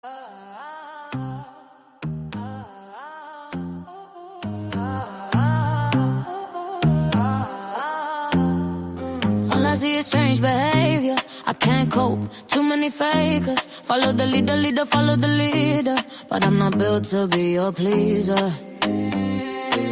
All I see is strange behavior. I can't cope, too many fakers. Follow the leader, follow the leader. But I'm not built to be your pleaser.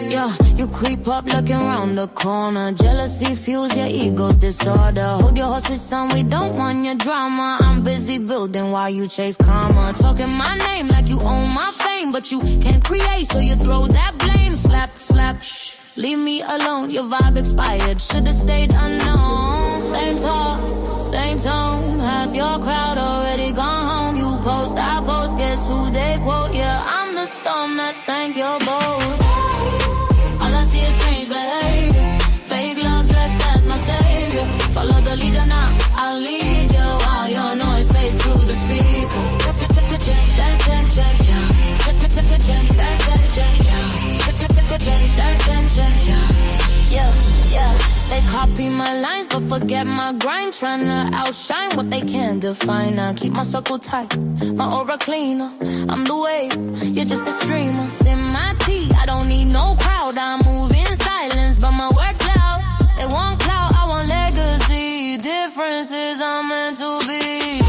Yeah, you creep up looking round the corner. Jealousy fuels your ego's disorder. Hold your horses, son, we don't want your drama. I'm busy building while you chase karma. Talking my name like you own my fame, but you can't create, so you throw that blame. Slap, slap, shh, leave me alone, your vibe expired. Should've stayed unknown. Same talk, same tone. Half your crowd already gone home. You post, I post, guess who they quote? Yeah, I'm the storm that sank your boat. All I see is strange behavior. Fake love dressed as my savior. Follow the leader now, I'll lead you while your noise fades through the speaker. Yeah, yeah. They copy my lines but forget my grind. Tryna outshine what they can't define. I keep my circle tight, my aura cleaner. I'm the wave, you're just a streamer. Sip my tea, I don't need no crowd. I move in silence, but my work's loud. They want clout, I want legacy. Differences I'm meant to be.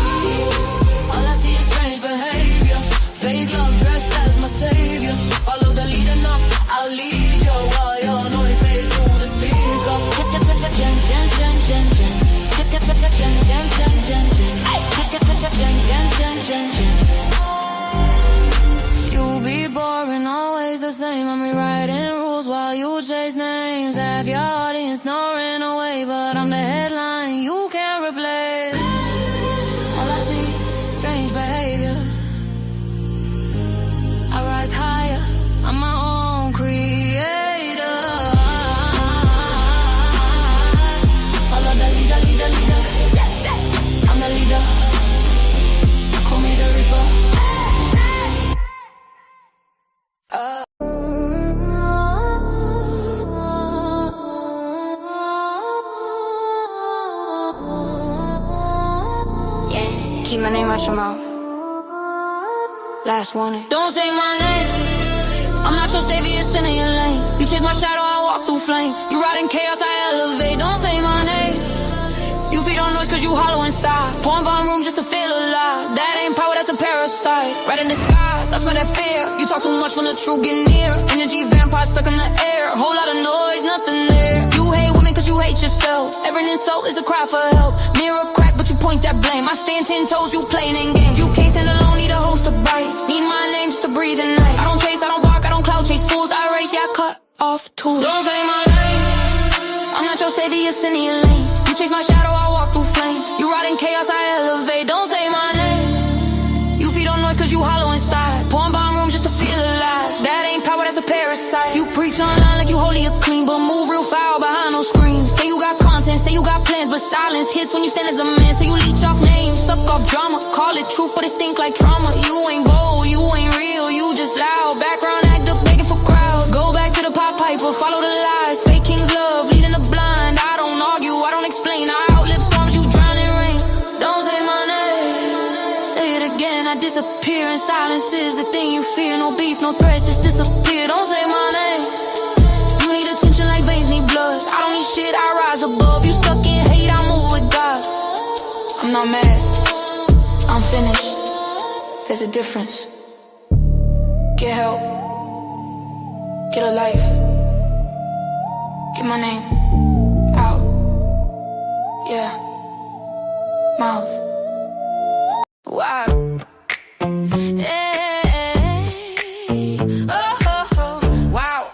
All I see is strange behavior. Fake love dressed as my savior. Follow the leader now, I'll lead you while your noise fades through the speaker. You be boring, always the same. I'm rewriting rules while you chase names. Have your audience snoring away, but I'm the headline you can't replace. All I see, strange behavior. I rise higher, I'm my own creator. Follow the leader, leader, leader. I'm the leader. Call me the Reaper. Yeah, keep my name out your mouth. Last warning. Don't say my name. I'm not your savior, sin in your lane. You chase my shadow, I walk through flame. You ride in chaos, I elevate. Don't say my name. You feed on noise cause you hollow inside. Pouring bomb room just to feel alive. That ain't power, that's a parasite. Right in the skies, I smell that fear. You talk too much when the truth get near. Energy vampire stuck in the air. Whole lot of noise, nothing there. You hate women cause you hate yourself. Every insult is a cry for help. Mirror crack but you point that blame. I stand 10 toes, you playing in games. You can't stand alone, need a host to bite. Need my name just to breathe at night. I don't chase, I don't bark, I don't cloud chase. Fools I race, yeah I cut off tools. Don't say my name. I'm not your savior, sin in your lane. You chase my shadow, I walk through flame. You ride in chaos, I elevate. Don't say my name. You feed on noise cause you hollow inside. Pouring bomb rooms just to feel alive. That ain't power, that's a parasite. You preach online like you holy or clean, but move real foul behind those screens. Say you got content, say you got plans, but silence hits when you stand as a man. So you leech off names, suck off drama. Call it truth, but it stink like trauma. You ain't bold, you ain't real, you just loud. Background actor begging for crowds. Go back to the pop piper, follow the lies. Fake king's love, leading the blind. I don't argue, I don't explain. I outlive storms, you drown in rain. Don't say my name. Say it again, I disappear. And silence is the thing you fear. No beef, no threats, just disappear. Don't say my name. You need attention like veins need blood. I don't need shit, I rise above. You stuck in hate, I move with God. I'm not mad, I'm finished. There's a difference. Get help, get a life. Get my name out. Yeah, mouth. Wow. Hey. Oh, oh, oh. Wow.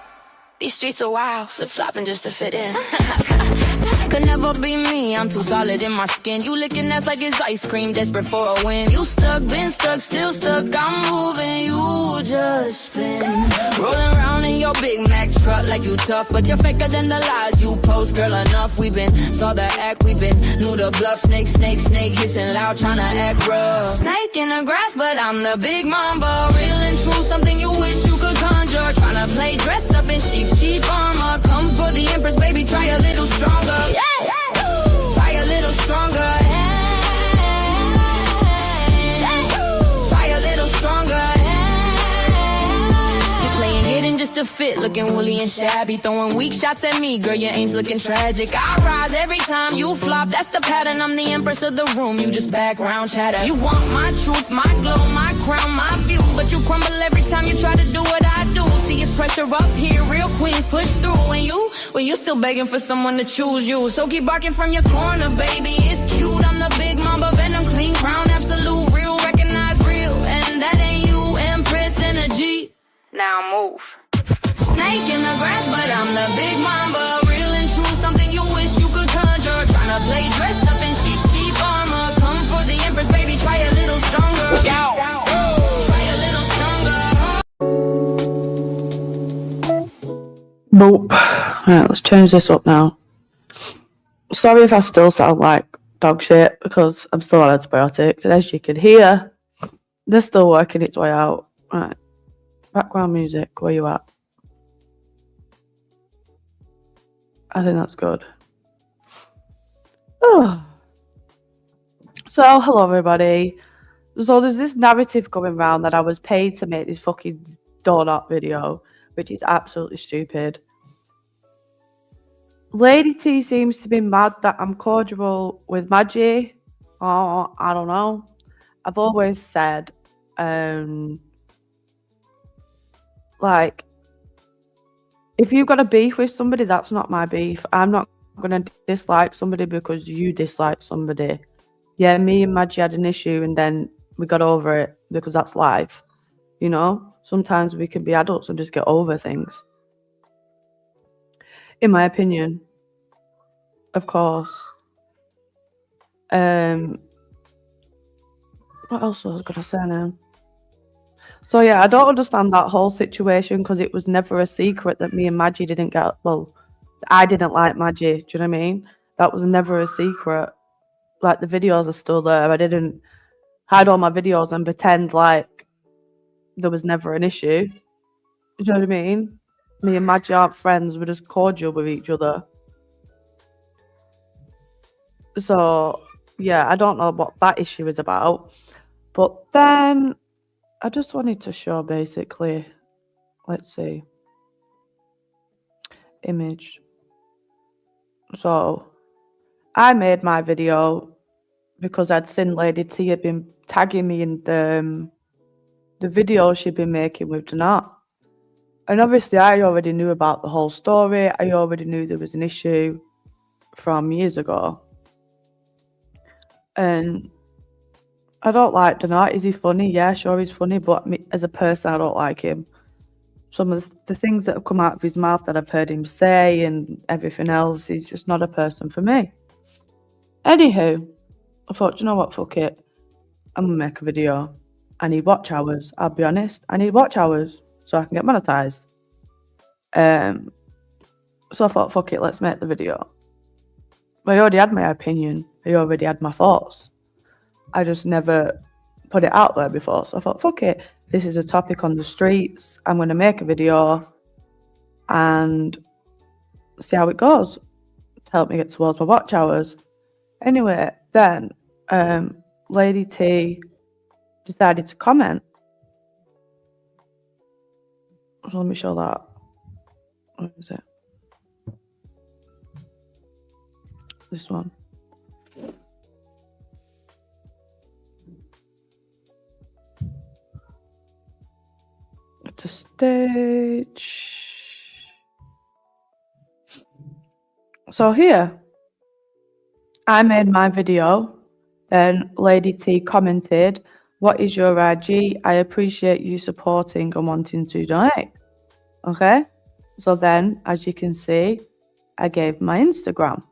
These streets are wild. Flip-flopping just to fit in. Could never be me, I'm too solid in my skin. You licking ass like it's ice cream, desperate for a win. You stuck, been stuck, still stuck, I'm moving, you just spin. Rolling around in your Big Mac truck like you tough, but you're faker than the lies you post. Girl, enough, we been, saw the act, we been, knew the bluff. Snake, snake, snake, hissing loud, tryna act rough. Snake in the grass, but I'm the big mamba. Real and true, something you wish you could conjure. Tryna play dress up in sheep's cheap armor. Come for the empress, baby, try a little stronger. Yeah. Try a little stronger. Try a little to fit, looking woolly and shabby. Throwing weak shots at me, girl, your aim's looking tragic. I rise every time you flop, that's the pattern. I'm the empress of the room, you just background chatter. You want my truth, my glow, my crown, my view, but you crumble every time you try to do what I do. See, it's pressure up here, real queens push through. When you still begging for someone to choose you. So keep barking from your corner, baby, it's cute. I'm the big mamba, venom, clean crown, absolute, real, recognize real. And that ain't you, empress energy. Now move. Snake in the grass, but I'm the big mamba, real and true, something you wish you could conjure. Tryna play dress up in sheep's cheap armor. Come for the empress, baby, try a little stronger. Try a little stronger. Nope. Right, let's change this up now. Sorry if I still sound like dog shit because I'm still on antibiotics, and as you can hear, they're still working its way out. Right. Background music, where you at? I think that's good. Oh. So, hello everybody. So there's this narrative going around that I was paid to make this fucking donut video, which is absolutely stupid. Lady T seems to be mad that I'm cordial with Maggie. Oh, I don't know. I've always said, like, if you've got a beef with somebody, that's not my beef. I'm not going to dislike somebody because you dislike somebody. Yeah, me and Maggie had an issue and then we got over it because that's life. You know, sometimes we can be adults and just get over things. In my opinion, of course. What else was I going to say now? So yeah, I don't understand that whole situation because it was never a secret that me and Maggie didn't get, well, I didn't like Maggie, do you know what I mean? That was never a secret. Like, the videos are still there. I didn't hide all my videos and pretend like there was never an issue. Do you know what I mean? Me and Maggie aren't friends, we're just cordial with each other. So yeah, I don't know what that issue is about. But then I just wanted to show basically, let's see, image. So I made my video because I'd seen Lady T had been tagging me in the video she'd been making with Donat. And obviously I already knew about the whole story. I already knew there was an issue from years ago. And I don't like Donat. Is he funny? Yeah, sure he's funny, but as a person I don't like him. Some of the things that have come out of his mouth that I've heard him say and everything else, he's just not a person for me. Anywho, I thought, you know what, fuck it. I'm gonna make a video. I need watch hours. I'll be honest. I need watch hours so I can get monetized. So I thought, fuck it, let's make the video. I already had my opinion. I already had my thoughts. I just never put it out there before. So I thought, fuck it. This is a topic on the streets. I'm going to make a video and see how it goes to help me get towards my watch hours. Anyway, then Lady T decided to comment. So let me show that. What is it? This one. To stage. So here, I made my video, then Lady T commented, "What is your IG? I appreciate you supporting and wanting to donate." Okay, so then, as you can see, I gave my Instagram.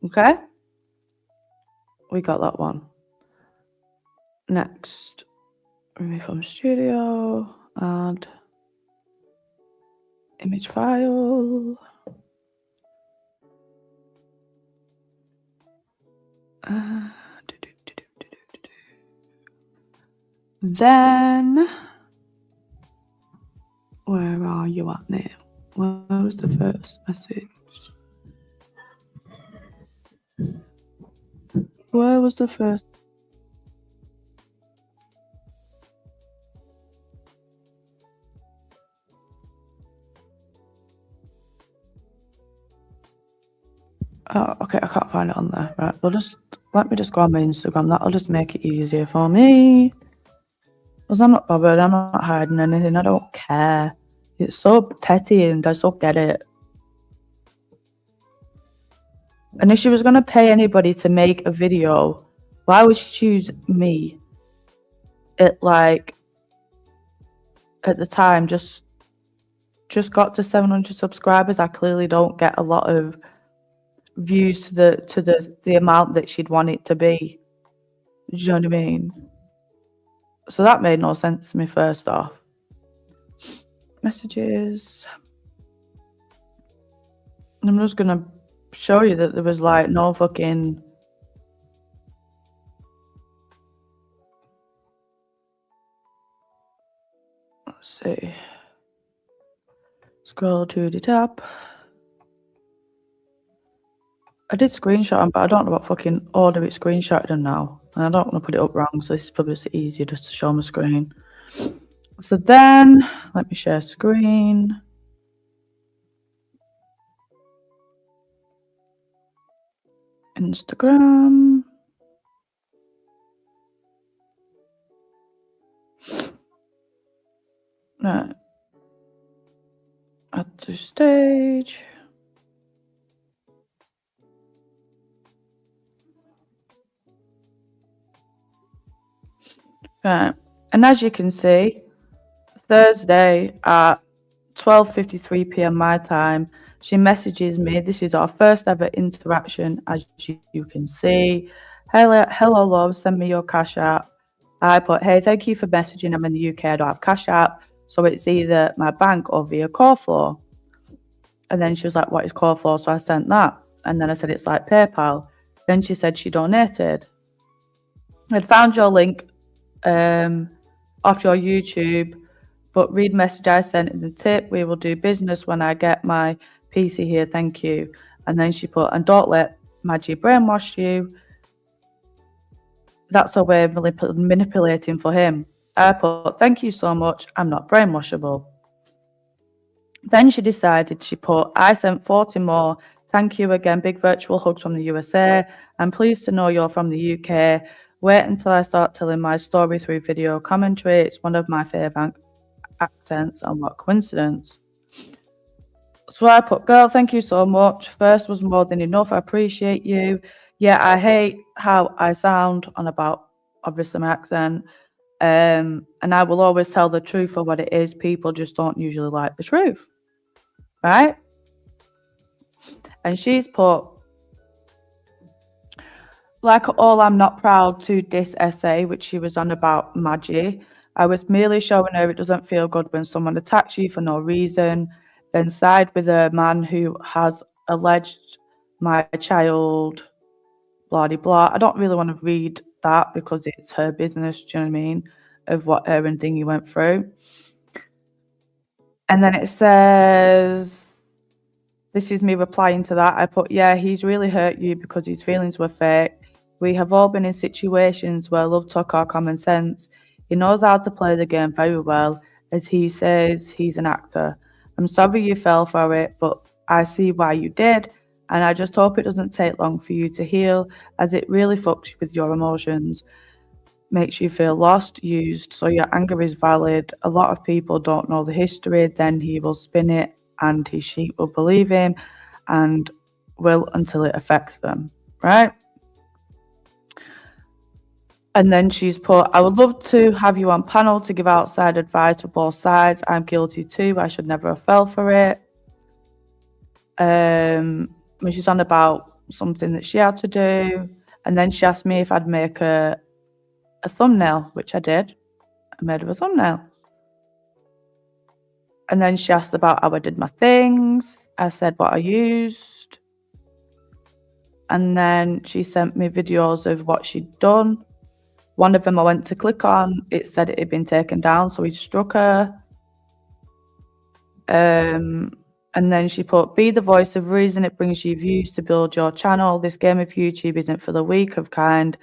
Okay, we got that one. Next, remove from studio. Add image file. Then, where are you at now? Where was the first message? Where was the first? Okay, I can't find it on there. Right, well, let me just go on my Instagram. That'll just make it easier for me. Because I'm not bothered. I'm not hiding anything. I don't care. It's so petty and I just don't get it. And if she was going to pay anybody to make a video, why would she choose me? At the time, just got to 700 subscribers. I clearly don't get a lot of views to the amount that she'd want it to be. Do you know what I mean? So that made no sense to me, first off. Messages. I'm just gonna show you that there was like no fucking. Let's see. Scroll to the top. I did screenshot them, but I don't know what fucking order it screenshotted them now. And I don't want to put it up wrong, so this is probably easier just to show my screen. So then, let me share screen. Instagram. Right. Add to stage. Right. And as you can see, Thursday at 12:53 p.m. my time, she messages me. This is our first ever interaction, as you can see. Hello, love, send me your Cash App. I put, hey, thank you for messaging. I'm in the UK, I don't have Cash App. So it's either my bank or via Callflow. And then she was like, what is Callflow? So I sent that. And then I said, it's like PayPal. Then she said she donated. I'd found your link off your YouTube, but read message I sent in the tip. We will do business when I get my PC here. Thank you. And then she put, and don't let Maggie brainwash you. That's a way of manipulating for him. I put, thank you so much. I'm not brainwashable. Then she decided, she put, I sent 40 more. Thank you again. Big virtual hugs from the USA. I'm pleased to know you're from the UK. Wait until I start telling my story through video commentary. It's one of my favourite accents, and what coincidence. So I put, girl, thank you so much. First was more than enough. I appreciate you. Yeah, I hate how I sound on about, obviously, my accent. And I will always tell the truth for what it is. People just don't usually like the truth. Right? And she's put, like all, I'm not proud to diss essay, which she was on about Maggie. I was merely showing her it doesn't feel good when someone attacks you for no reason, then side with a man who has alleged my child, blah, blah, blah. I don't really want to read that because it's her business, do you know what I mean, of what her and Thingy went through. And then it says, this is me replying to that. I put, yeah, he's really hurt you because his feelings were fake. We have all been in situations where love took our common sense. He knows how to play the game very well. As he says, he's an actor. I'm sorry you fell for it, but I see why you did. And I just hope it doesn't take long for you to heal, as it really fucks with your emotions. Makes you feel lost, used, so your anger is valid. A lot of people don't know the history, then he will spin it and his sheep will believe him and will until it affects them, right? And then she's put, I would love to have you on panel to give outside advice for both sides. I'm guilty too. I should never have fell for it. When she's on about something that she had to do. And then she asked me if I'd make a thumbnail, which I did. I made her a thumbnail. And then she asked about how I did my things. I said what I used. And then she sent me videos of what she'd done. One of them I went to click on, it said it had been taken down, so he struck her. And then she put, be the voice of reason, it brings you views to build your channel. This game of YouTube isn't for the weak of kind.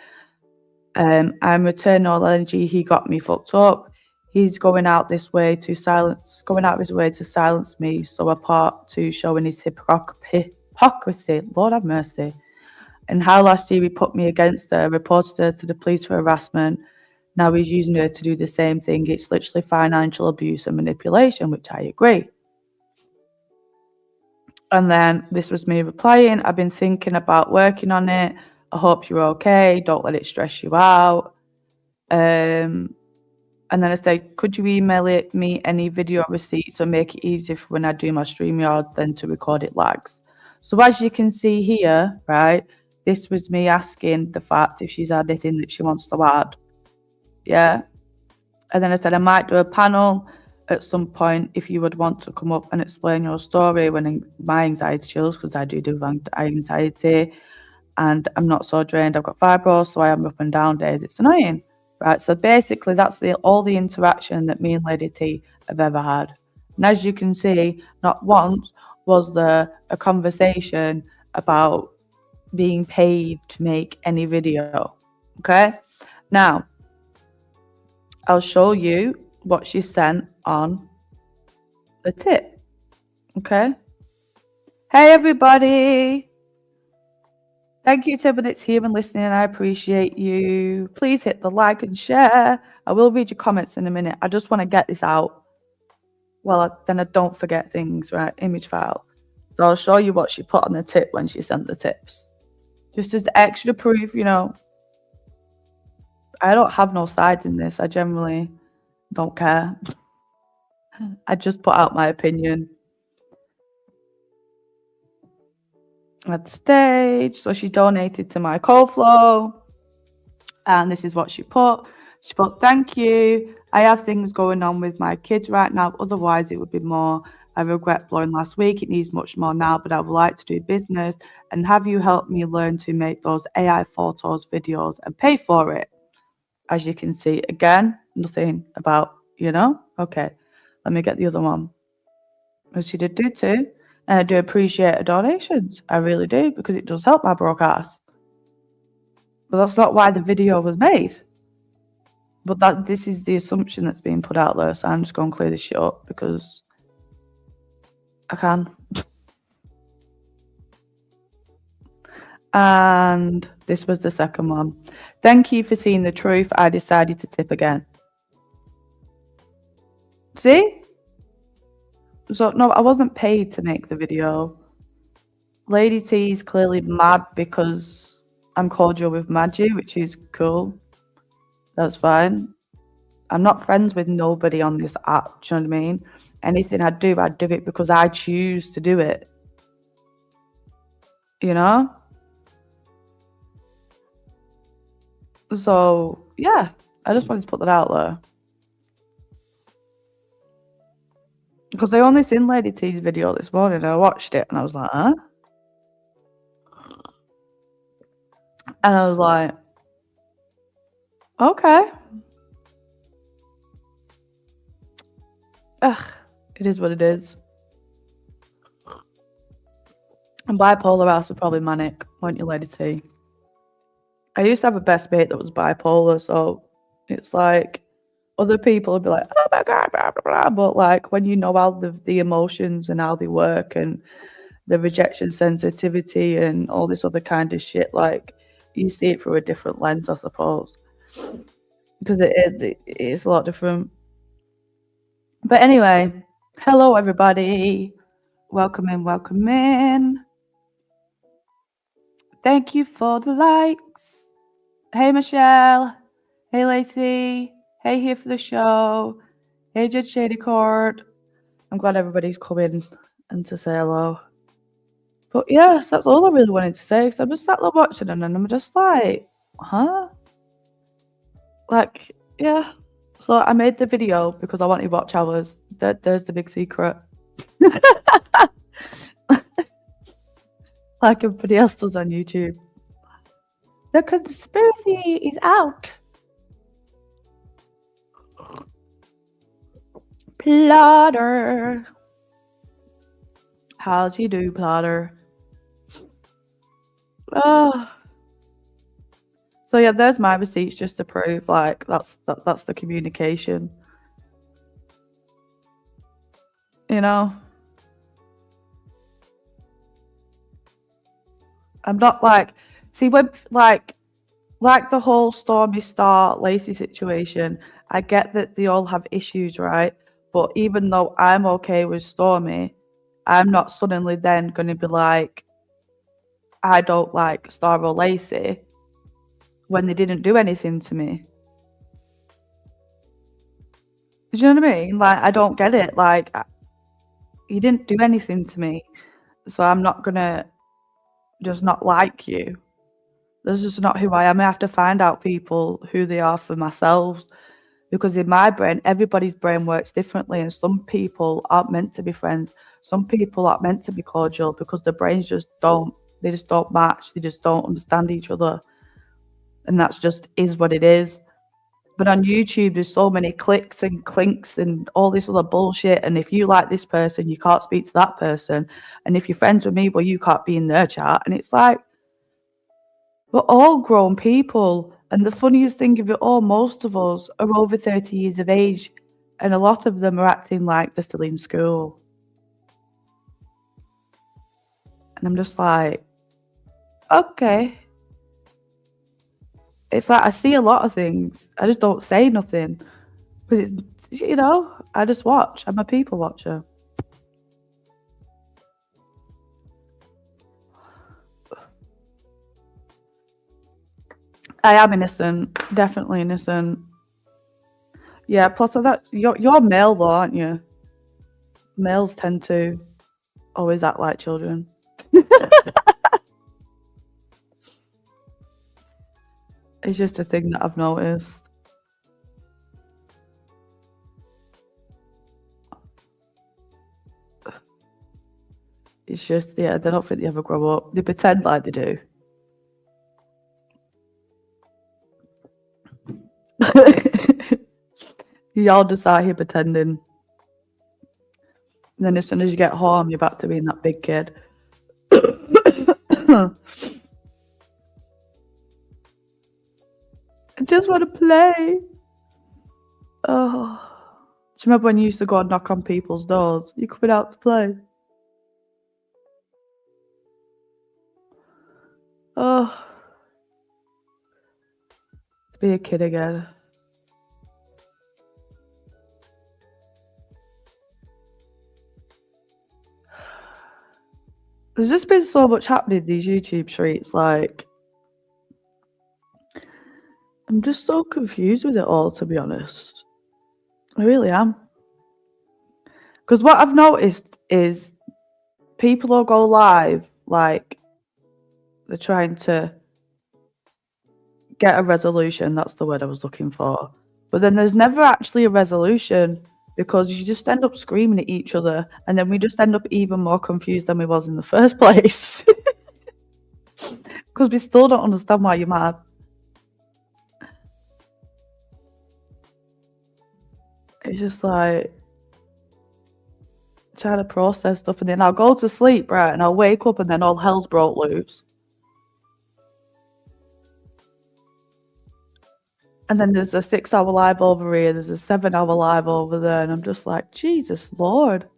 I'm returning all energy, he got me fucked up. He's going out of his way to silence me, so apart to showing his hypocrisy. Lord have mercy. And how last year he put me against her, reported her to the police for harassment. Now he's using her to do the same thing. It's literally financial abuse and manipulation, which I agree. And then this was me replying, I've been thinking about working on it. I hope you're okay. Don't let it stress you out. And then I said, could you email me any video receipts or make it easier for when I do my StreamYard then to record it lags? So as you can see here, right, this was me asking the fact if she's had anything that she wants to add. Yeah. And then I said, I might do a panel at some point if you would want to come up and explain your story when my anxiety chills, because I do anxiety and I'm not so drained. I've got fibros, so I am up and down days. It's annoying. Right, so basically that's all the interaction that me and Lady T have ever had. And as you can see, not once was there a conversation about being paid to make any video. Okay, now I'll show you what she sent on the tip. Okay, hey everybody. Thank you to everyone that's here and listening. I appreciate you. Please hit the like and share. I will read your comments in a minute. I just want to get this out. Well, then I don't forget things, right? Image file. So I'll show you what she put on the tip when she sent the tips. Just as extra proof, you know. I don't have no sides in this. I generally don't care. I just put out my opinion. At the stage, so she donated to my cold flow, and this is what she put. She put, thank you. I have things going on with my kids right now, otherwise it would be more. I regret blowing last week. It needs much more now, but I would like to do business and have you help me learn to make those AI photos, videos, and pay for it. As you can see, again, nothing about, you know. Okay, let me get the other one. As she did do too. And I do appreciate the donations. I really do, because it does help my broadcast. But that's not why the video was made. But this is the assumption that's being put out there. So I'm just going to clear this shit up because I can. And this was the second one. Thank you for seeing the truth. I decided to tip again. See? So, no, I wasn't paid to make the video. Lady T is clearly mad because I'm cordial with Maggie, which is cool. That's fine. I'm not friends with nobody on this app, do you know what I mean? Anything I do it because I choose to do it. You know? So, yeah, I just wanted to put that out there. Because I only seen Lady T's video this morning and I watched it and I was like, huh? And I was like, okay. Ugh, it is what it is. And bipolar house are probably manic, weren't you, Lady T? I used to have a best mate that was bipolar, so it's like other people would be like, oh my God, blah, blah, blah. But like when you know how the emotions and how they work and the rejection sensitivity and all this other kind of shit, like you see it through a different lens, I suppose. Because it is a lot different. But anyway, hello everybody. Welcome in, welcome in. Thank you for the likes. Hey Michelle. Hey Lacey. Hey here for the show. Hey Judge Shady Court. I'm glad everybody's coming and to say hello. But yes, that's all I really wanted to say, because I'm just sat there watching and I'm just like, huh? Like, yeah. So I made the video because I wanted watch hours. There's the big secret. Like everybody else does on YouTube. The conspiracy is out. Plotter. How's you do, Plotter? Oh. So yeah, there's my receipts just to prove like that's the communication. You know? I'm not like See, when like the whole Stormy Star Lacey situation, I get that they all have issues, right? But even though I'm okay with Stormy, I'm not suddenly then going to be like, I don't like Star or Lacey when they didn't do anything to me. Do you know what I mean? Like, I don't get it. Like, you didn't do anything to me, so I'm not gonna just not like you. That's just not who I am. I have to find out people who they are for myself. Because in my brain, everybody's brain works differently, and some people aren't meant to be friends. Some people aren't meant to be cordial because their brains just don't. They just don't match. They just don't understand each other, and that's just is what it is. But on YouTube, there's so many clicks and clinks and all this other bullshit. And if you like this person, you can't speak to that person. And if you're friends with me, well, you can't be in their chat. And it's like, we're all grown people. And the funniest thing of it all, most of us are over 30 years of age. And a lot of them are acting like they're still in school. And I'm just like, okay. It's like I see a lot of things. I just don't say nothing. Because it's, you know, I just watch. I'm a people watcher. I am innocent. Definitely innocent. Yeah, plus of that, you're male though, aren't you? Males tend to always act like children. It's just a thing that I've noticed. It's just, yeah, they don't think they ever grow up. They pretend like they do. Y'all just out here pretending. And then as soon as you get home, you're back to being that big kid. I just want to play. Oh. Do you remember when you used to go and knock on people's doors? You coming out to play? Oh. To be a kid again. There's just been so much happening in these YouTube streets, like I'm just so confused with it all, to be honest. I really am. Because what I've noticed is people will go live, like they're trying to get a resolution. That's the word I was looking for. But then there's never actually a resolution because you just end up screaming at each other, and then we just end up even more confused than we was in the first place. Because we still don't understand why you're mad. It's just like trying to process stuff, and then I'll go to sleep, right, and I'll wake up and then all hell's broke loose. And then there's a 6-hour live over here, there's a 7-hour live over there, and I'm just like, Jesus Lord.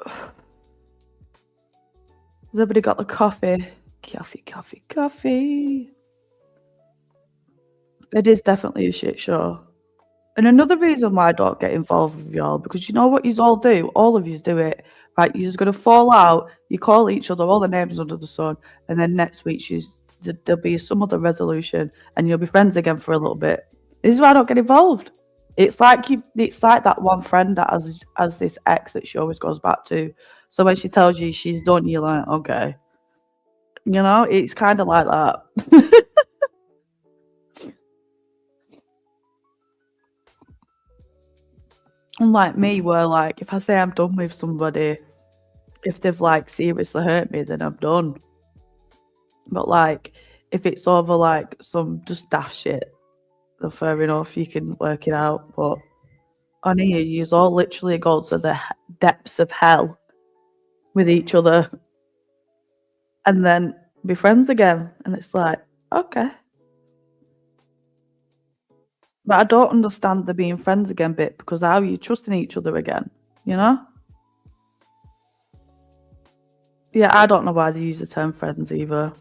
Has everybody got the coffee? Coffee. It is definitely a shit show. And another reason why I don't get involved with y'all, because you know what you all do? All of you do it. Right, you're just going to fall out, you call each other all the names under the sun, and then next week there'll be some other resolution, and you'll be friends again for a little bit. This is why I don't get involved. It's like that one friend that has this ex that she always goes back to. So when she tells you she's done, you're like, okay. You know, it's kind of like that. Unlike me, where like if I say I'm done with somebody, if they've like seriously hurt me, then I'm done. But like if it's over like some just daft shit, then fair enough, you can work it out. But on here, you all literally go to the depths of hell with each other and then be friends again. And it's like, okay. But I don't understand the being friends again bit, because how are you trusting each other again? You know? Yeah, I don't know why they use the term friends either.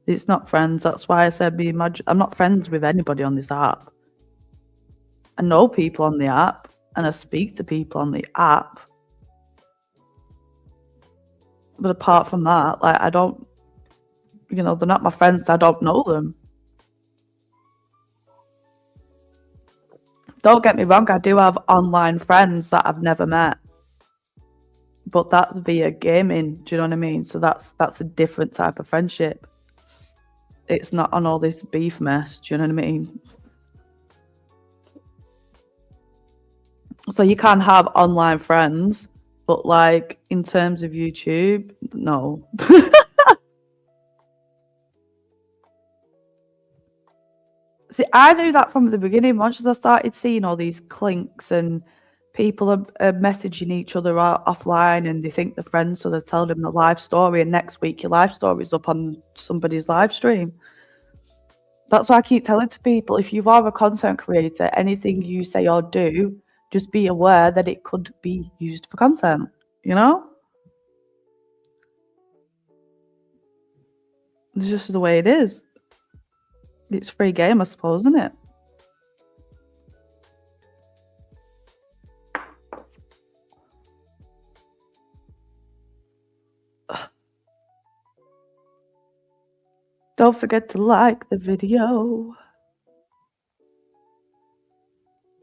It's not friends. That's why I said I'm not friends with anybody on this app. I know people on the app and I speak to people on the app. But apart from that, like, I don't, they're not my friends. I don't know them. Don't get me wrong, I do have online friends that I've never met. But that's via gaming, do you know what I mean? So that's a different type of friendship. It's not on all this beef mess, do you know what I mean? So you can have online friends, but like in terms of YouTube, no. See, I knew that from the beginning. Once I started seeing all these clinks and people are messaging each other out offline and they think they're friends, so they tell them the live story, and next week your live story is up on somebody's live stream. That's why I keep telling to people, if you are a content creator, anything you say or do, just be aware that it could be used for content, you know? It's just the way it is. It's free game, I suppose, isn't it? Don't forget to like the video.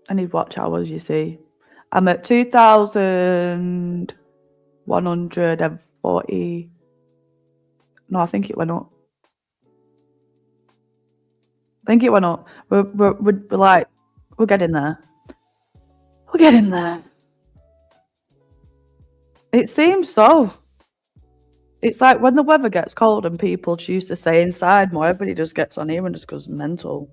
I need watch hours, you see. I'm at 2,140. No, I think it went up. I think it went up. We're getting there. We're getting there. It seems so. It's like when the weather gets cold and people choose to stay inside more, everybody just gets on here and just goes mental.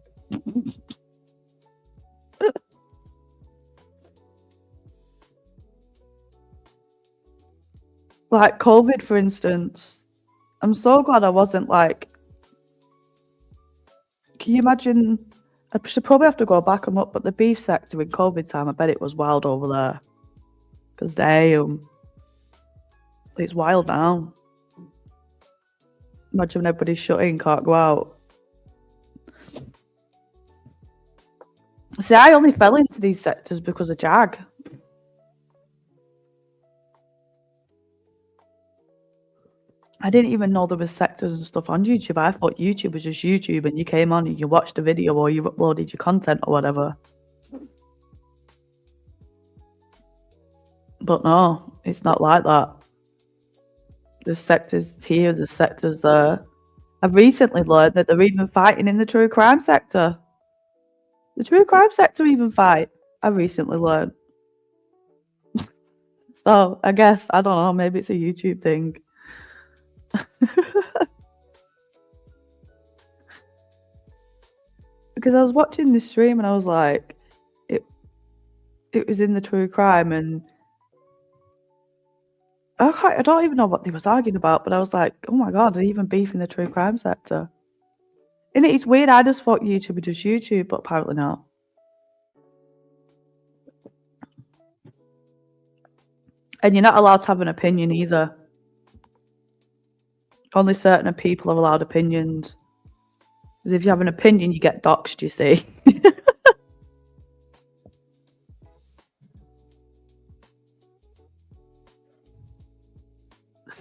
Like COVID, for instance. I'm so glad I wasn't like. Can you imagine? I should probably have to go back and look, but the beef sector in COVID time, I bet it was wild over there. Because it's wild now. Imagine when everybody's shut in, can't go out. See, I only fell into these sectors because of Jag. I didn't even know there was sectors and stuff on YouTube. I thought YouTube was just YouTube and you came on and you watched a video or you uploaded your content or whatever. But no, it's not like that. There's sectors here, there's sectors there. I've recently learned that they're even fighting in the true crime sector. The true crime sector even fight. I recently learned. So I guess, I don't know, maybe it's a YouTube thing. Because I was watching this stream and I was like, it was in the true crime, and I don't even know what they was arguing about, but I was like, oh my god, they're even beefing the true crime sector. And it's weird, I just thought YouTube was just YouTube, but apparently not. And you're not allowed to have an opinion either. Only certain people are allowed opinions. Because if you have an opinion, you get doxxed, you see.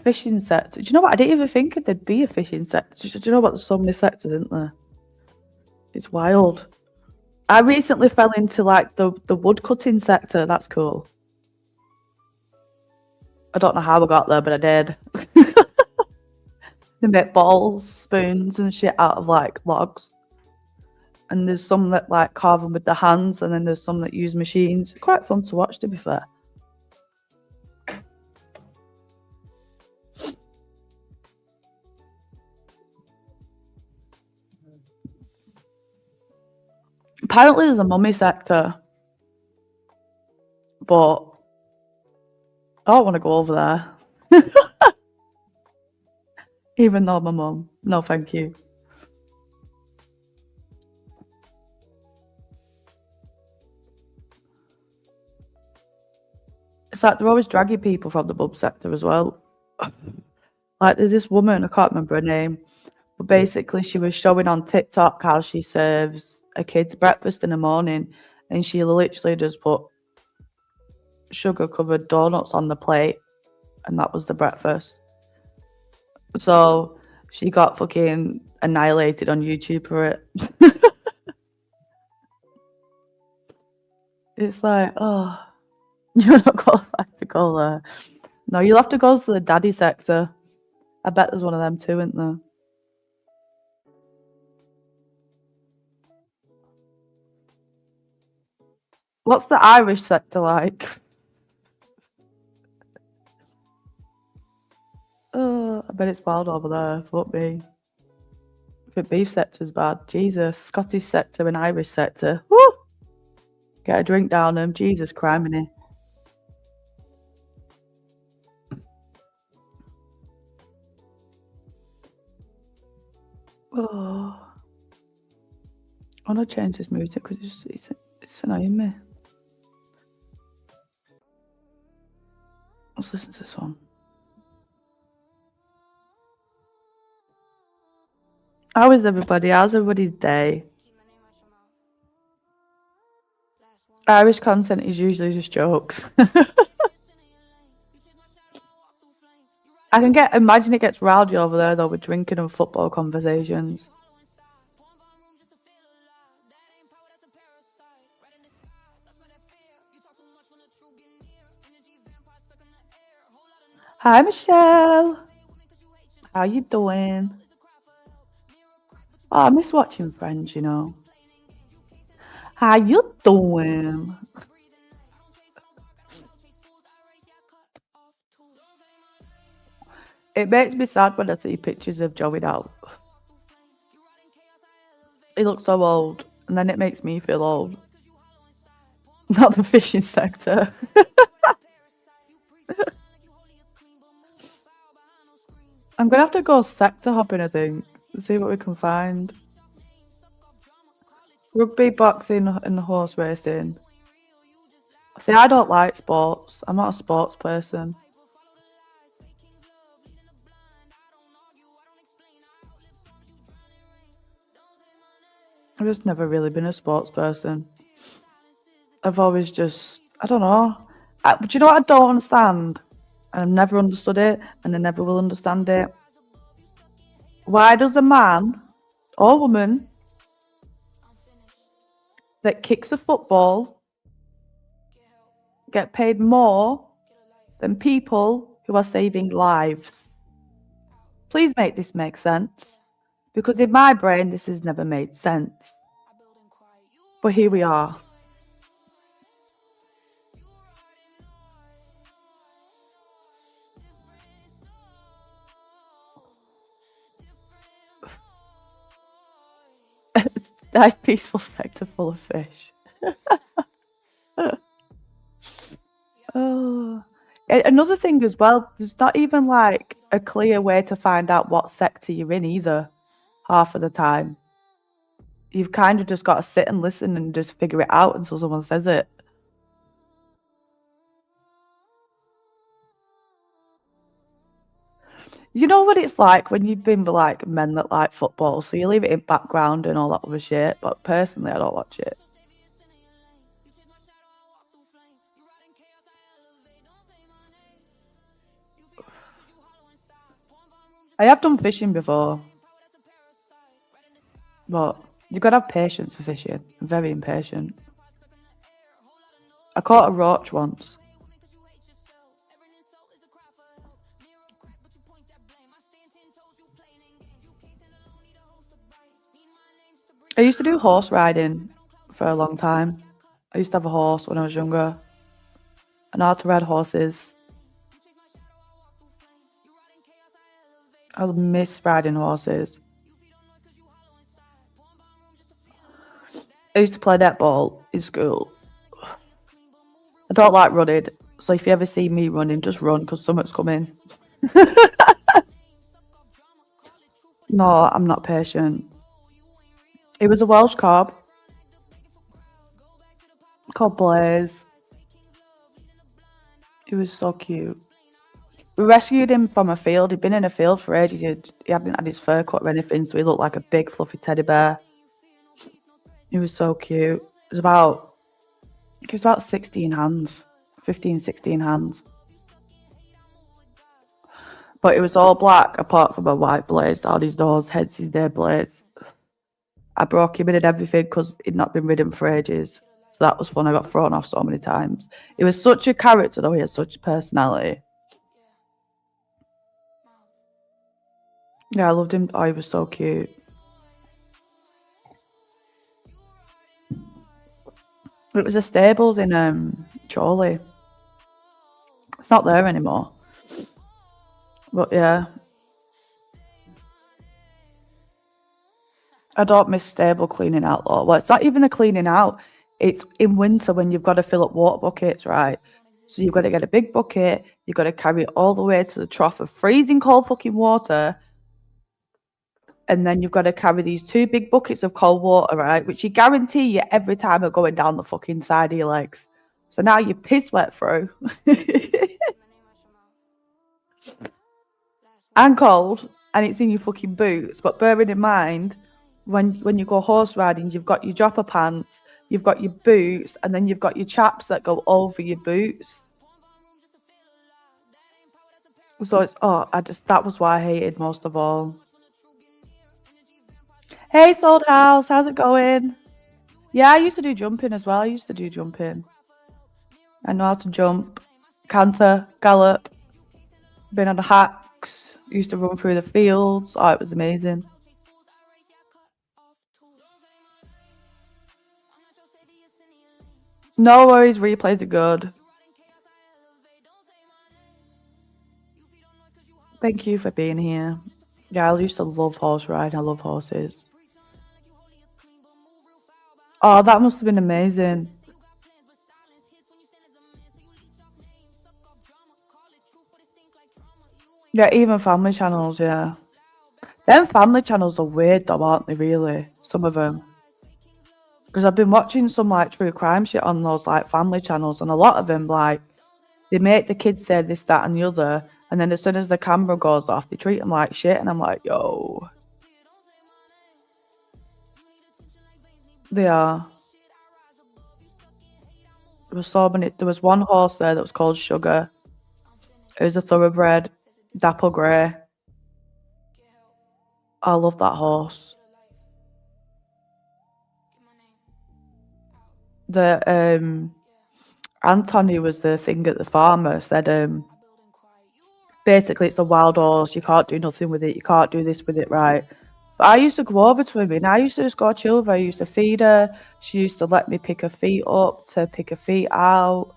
Fishing sector. Do you know what? I didn't even think there'd be a fishing sector. Do you know what? There's so many sectors, isn't there? It's wild. I recently fell into like the wood cutting sector. That's cool. I don't know how I got there, but I did. They make balls, spoons, and shit out of like logs. And there's some that like carve them with their hands, and then there's some that use machines. It's quite fun to watch, to be fair. Apparently there's a mummy sector, but I don't want to go over there. Even though my mum, no thank you. It's like they're always dragging people from the bub sector as well. Like there's this woman, I can't remember her name, but basically she was showing on TikTok how she serves a kid's breakfast in the morning, and she literally just put sugar-covered donuts on the plate, and that was the breakfast. So she got fucking annihilated on YouTube for it. It's like, oh, you're not qualified to go there. No, you'll have to go to the daddy sector. I bet there's one of them too, isn't there? What's the Irish sector like? Oh, I bet it's wild over there. Fuck me. The beef sector's bad. Jesus. Scottish sector and Irish sector. Woo! Get a drink down them. Jesus, criminy. Oh. I want to change this music because it's annoying me. Let's listen to this one. How is everybody? How's everybody's day? Irish content is usually just jokes. I can imagine it gets rowdy over there though with drinking and football conversations. Hi Michelle. How you doing? Oh, I miss watching Friends, you know. How you doing? It makes me sad when I see pictures of Joey now. He looks so old, and then it makes me feel old. Not the fishing sector. I'm gonna have to go sector hopping, I think. See what we can find. Rugby, boxing, and horse racing. See, I don't like sports. I'm not a sports person. I've just never really been a sports person. I've always just, I don't know. But you know what I don't understand? And I've never understood it, and I never will understand it. Why does a man or woman that kicks a football get paid more than people who are saving lives? Please make this make sense. Because in my brain, this has never made sense. But here we are. Nice peaceful sector full of fish. Oh. Another thing as well, there's not even like a clear way to find out what sector you're in either, half of the time. You've kind of just got to sit and listen and just figure it out until someone says it. You know what it's like when you've been with like men that like football, so you leave it in background and all that other shit, but personally I don't watch it. I have done fishing before, but you've got to have patience for fishing. I'm very impatient. I caught a roach once. I used to do horse riding for a long time. I used to have a horse when I was younger. I know how to ride horses. I miss riding horses. I used to play netball in school. I don't like running, so if you ever see me running, just run because something's coming. No, I'm not patient. It was a Welsh cob called Blaze. He was so cute. We rescued him from a field. He'd been in a field for ages. He hadn't had his fur cut or anything, so he looked like a big fluffy teddy bear. He was so cute. It was about 16 hands. 15, 16 hands. But it was all black apart from a white blaze down his nose, hence his name Blaze. I broke him in and everything because he'd not been ridden for ages. So that was fun. I got thrown off so many times. He was such a character though, he had such a personality. Yeah, I loved him. Oh, he was so cute. It was a stables in Chorley. It's not there anymore. But yeah. I don't miss stable cleaning out though. Well, it's not even a cleaning out. It's in winter when you've got to fill up water buckets, right? So you've got to get a big bucket. You've got to carry it all the way to the trough of freezing cold fucking water. And then you've got to carry these 2 big buckets of cold water, right? Which you guarantee you every time are going down the fucking side of your legs. So now you're piss wet through. And cold. And it's in your fucking boots. But bearing in mind, when you go horse riding, you've got your jopper pants, you've got your boots, and then you've got your chaps that go over your boots. So it's that was why I hated most of all. Hey, Sold House, how's it going? Yeah, I used to do jumping as well. I know how to jump, canter, gallop, been on the hacks, used to run through the fields. Oh, it was amazing. No worries, replays are good. Thank you for being here. Yeah, I used to love horse riding. I love horses. Oh, that must have been amazing. Yeah, even family channels, yeah. Them family channels are weird though, aren't they, really? Some of them. Because I've been watching some like true crime shit on those like family channels, and a lot of them like they make the kids say this, that, and the other, and then as soon as the camera goes off, they treat them like shit, and I'm like, yo. They are. There was so many. There was one horse there that was called Sugar. It was a thoroughbred, dapple grey. I love that horse. The Anthony was the thing at the farmer said basically it's a wild horse, you can't do nothing with it, you can't do this with it, right? But I used to go over to him and I used to just go chill with her. I used to feed her. She used to let me pick her feet up to pick her feet out.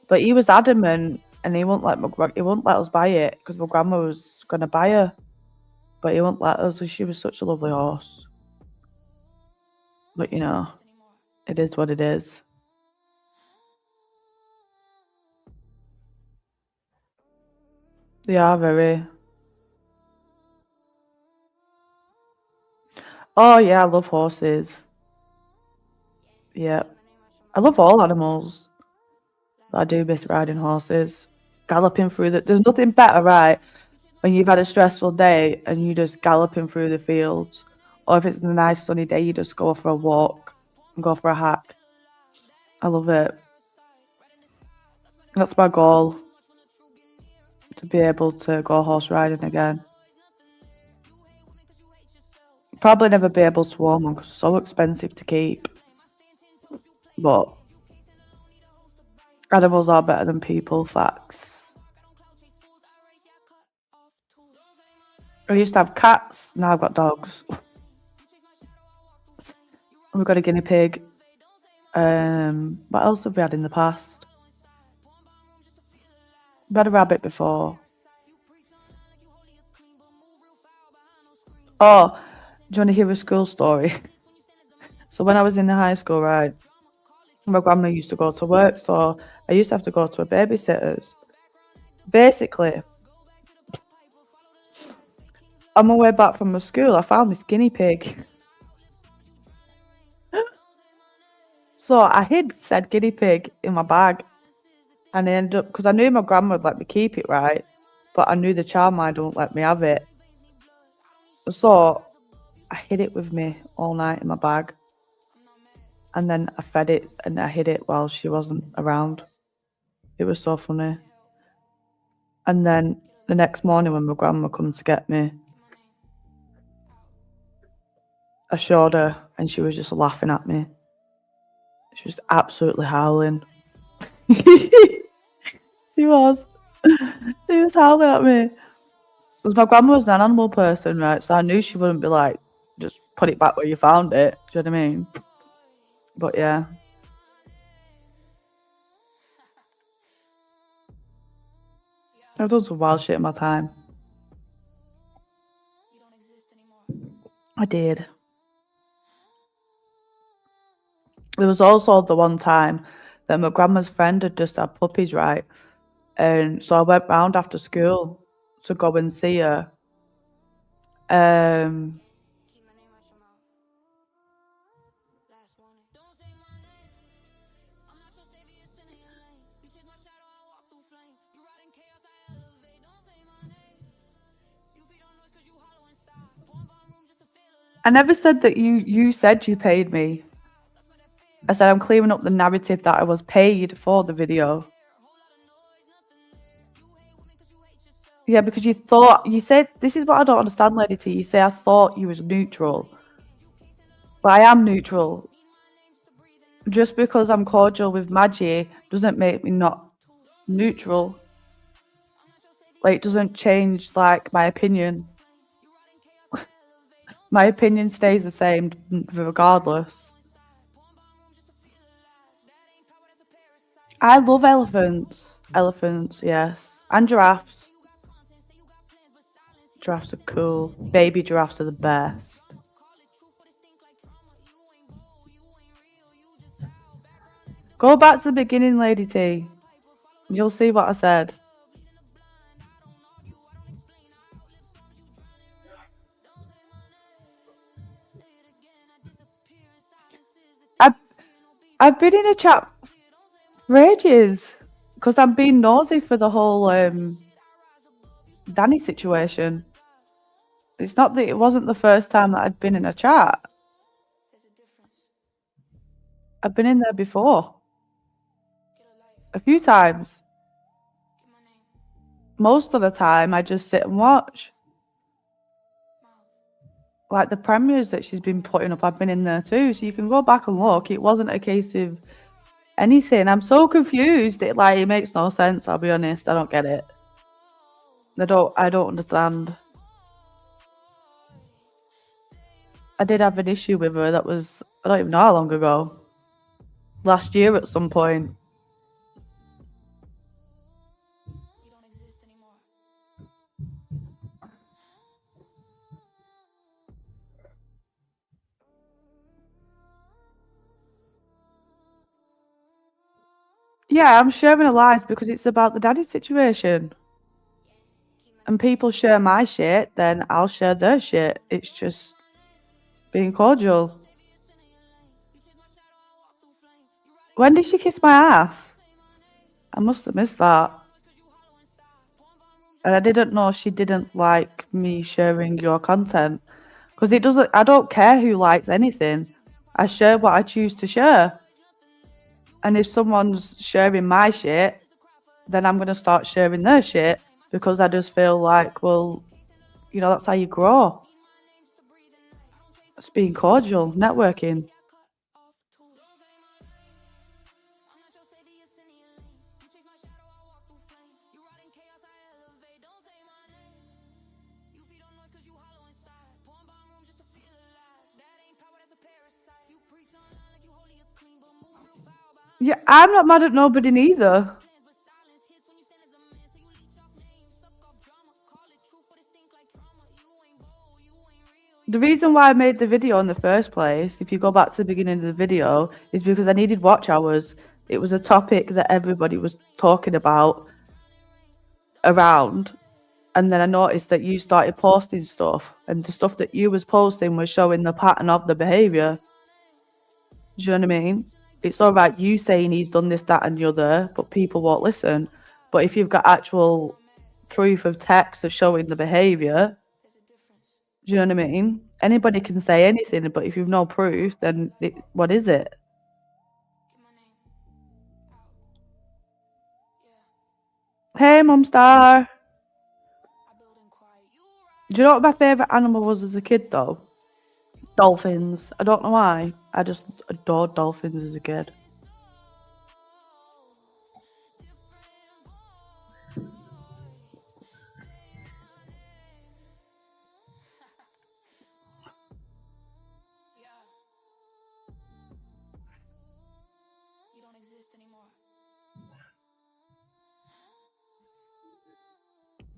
But he was adamant and he wouldn't let us buy it because my grandma was gonna buy her. But he wouldn't let us. She was such a lovely horse. But you know, it is what it is. They are very. Oh yeah, I love horses. Yeah. I love all animals. I do miss riding horses. Galloping through there's nothing better, right? When you've had a stressful day and you just galloping through the fields. Or if it's a nice sunny day, you just go for a walk and go for a hack. I love it. That's my goal. To be able to go horse riding again. Probably never be able to own one because it's so expensive to keep. But animals are better than people, facts. I used to have cats, now I've got dogs. We've got a guinea pig. What else have we had in the past? We had a rabbit before. Oh, do you want to hear a school story? So when I was in the high school, right, my grandma used to go to work, so I used to have to go to a babysitter's. Basically, on my way back from the school, I found this guinea pig. So I hid said guinea pig in my bag. And I ended up, because I knew my grandma would let me keep it, right? But I knew the childminder wouldn't let me have it. So I hid it with me all night in my bag. And then I fed it and I hid it while she wasn't around. It was so funny. And then the next morning when my grandma come to get me, I showed her and she was just laughing at me. She was absolutely howling. She was. She was howling at me. Because my grandma was an animal person, right? So I knew she wouldn't be like, just put it back where you found it. Do you know what I mean? But yeah. I've done some wild shit in my time. I did. There was also the one time that my grandma's friend had just had puppies, right? And so I went round after school to go and see her. I never said that you said you paid me. I said I'm clearing up the narrative that I was paid for the video. Yeah, because you said, this is what I don't understand, Lady T. You say I thought you was neutral. But I am neutral. Just because I'm cordial with Maggie doesn't make me not neutral. Like, it doesn't change, like, my opinion. My opinion stays the same regardless. I love elephants. Elephants, yes. And giraffes. Giraffes are cool. Baby giraffes are the best. Go back to the beginning, Lady T. You'll see what I said. I've been in a chat for ages because I'm being nosy for the whole Danny situation. It's not that it wasn't the first time that I'd been in a chat. I've been in there before. A few times. Most of the time, I just sit and watch. Like the premieres that she's been putting up, I've been in there too. So you can go back and look. It wasn't a case of anything. I'm so confused. It makes no sense. I'll be honest. I don't get it. I don't understand. I did have an issue with her that was, I don't even know how long ago. Last year at some point. Yeah, I'm sharing her lives because it's about the daddy situation. And people share my shit, then I'll share their shit. It's just being cordial. When did she kiss my ass? I must have missed that. And I didn't know she didn't like me sharing your content. Because I don't care who likes anything. I share what I choose to share. And if someone's sharing my shit, then I'm going to start sharing their shit because I just feel like, well, that's how you grow. It's being cordial, networking. Yeah, I'm not mad at nobody neither. The reason why I made the video in the first place, if you go back to the beginning of the video, is because I needed watch hours. It was a topic that everybody was talking about around. And then I noticed that you started posting stuff, and the stuff that you was posting was showing the pattern of the behaviour. Do you know what I mean? It's all right you saying he's done this, that, and the other, but people won't listen. But if you've got actual proof of text of showing the behaviour, do you know what I mean? Anybody can say anything, but if you've no proof, then what is it? Hey, Mum Star. Do you know what my favourite animal was as a kid, though? Dolphins. I don't know why. I just adored dolphins as a kid.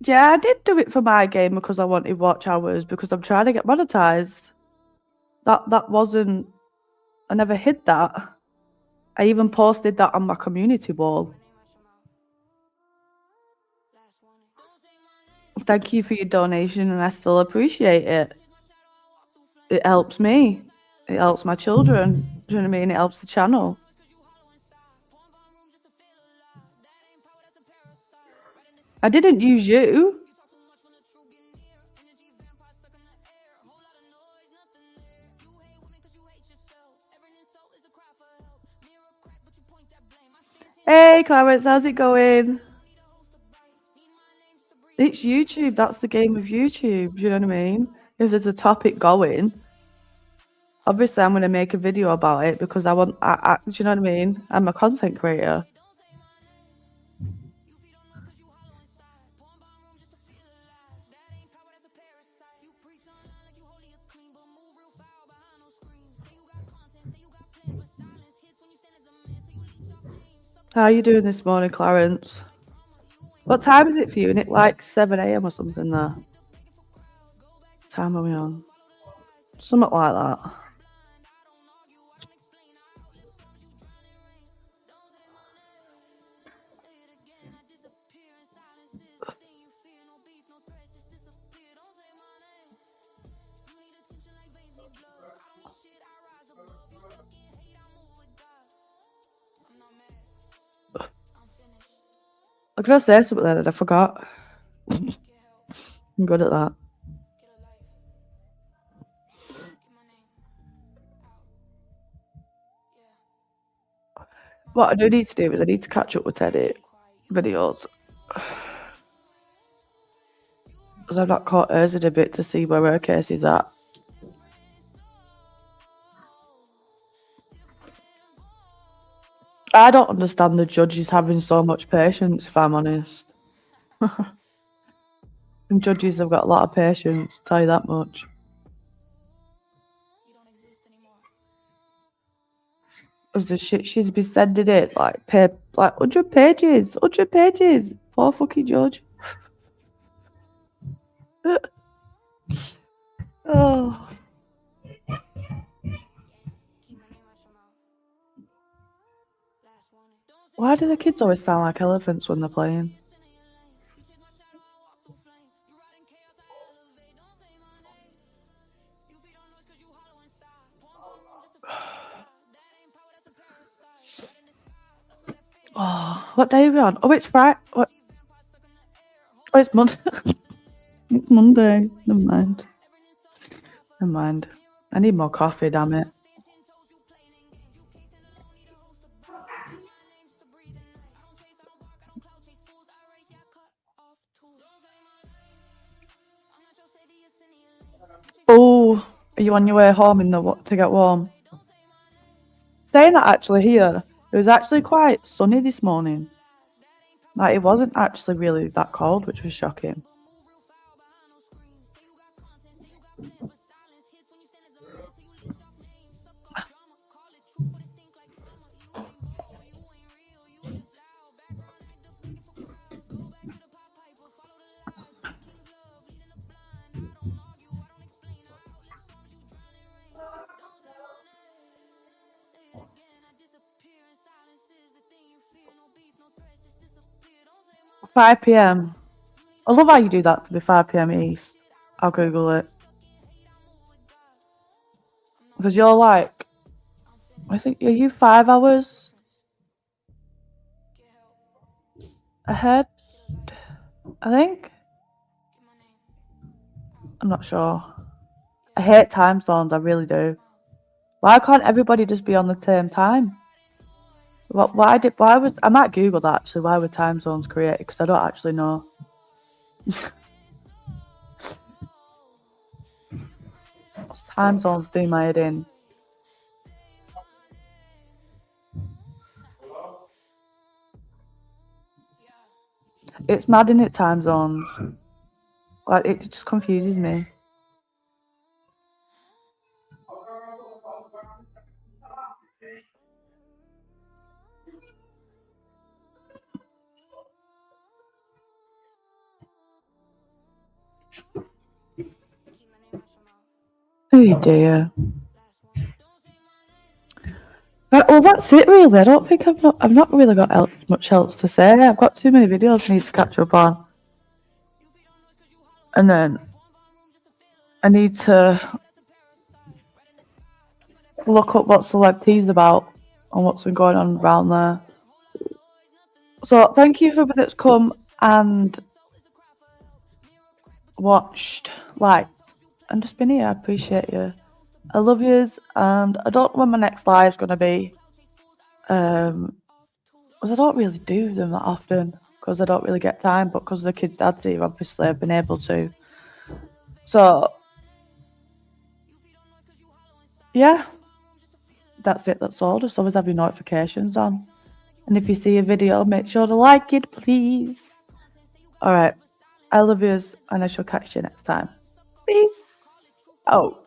Yeah, I did do it for my game because I wanted watch hours because I'm trying to get monetized. That wasn't. I never hid that. I even posted that on my community wall. Thank you for your donation, and I still appreciate it. It helps me. It helps my children. Do you know what I mean? It helps the channel. I didn't use you. Hey, Clarence, how's it going? It's YouTube. That's the game of YouTube. Do you know what I mean? If there's a topic going, obviously I'm going to make a video about it because I want. Do you know what I mean? I'm a content creator. How are you doing this morning, Clarence? What time is it for you? Isn't it like 7 a.m. or something there? What time are we on? Something like that. I was gonna say something then and I forgot. I'm good at that. What I do need to do is I need to catch up with Teddy videos. Because I've not caught hers in a bit to see where her case is at. I don't understand the judges having so much patience, if I'm honest. And judges have got a lot of patience, I'll tell you that much. Because the shit she's been sending it, like 100 pages. 100 pages. Poor fucking judge. Oh. Why do the kids always sound like elephants when they're playing? Oh, what day are we on? Oh, it's Friday. What? Oh, it's Monday. It's Monday. Never mind. Never mind. I need more coffee, damn it. Oh, are you on your way home to get warm? Saying that actually here, it was actually quite sunny this morning. Like it wasn't actually really that cold, which was shocking. Five PM. I love how you do that to be 5 PM East. I'll Google it. Because you're like I think, are you 5 hours ahead? I think. I'm not sure. I hate time zones, I really do. Why can't everybody just be on the same time? I might Google that actually, why were time zones created? Because I don't actually know. What's time zones do my head in? It's mad, in it, time zones. Like, it just confuses me. Oh dear. Right, well, that's it really. I don't think I've not really got much else to say. I've got too many videos I need to catch up on, and then I need to look up what celeb tea's about and what's been going on around there. So thank you for everybody that's come and watched, liked, and just been here. I appreciate you. I love yous, and I don't know when my next live's gonna be. Because I don't really do them that often because I don't really get time, but because the kids' dad's here, obviously I've been able to. So yeah, that's it. That's all. Just always have your notifications on, and if you see a video, make sure to like it, please. All right, I love yous, and I shall catch you next time. Peace out.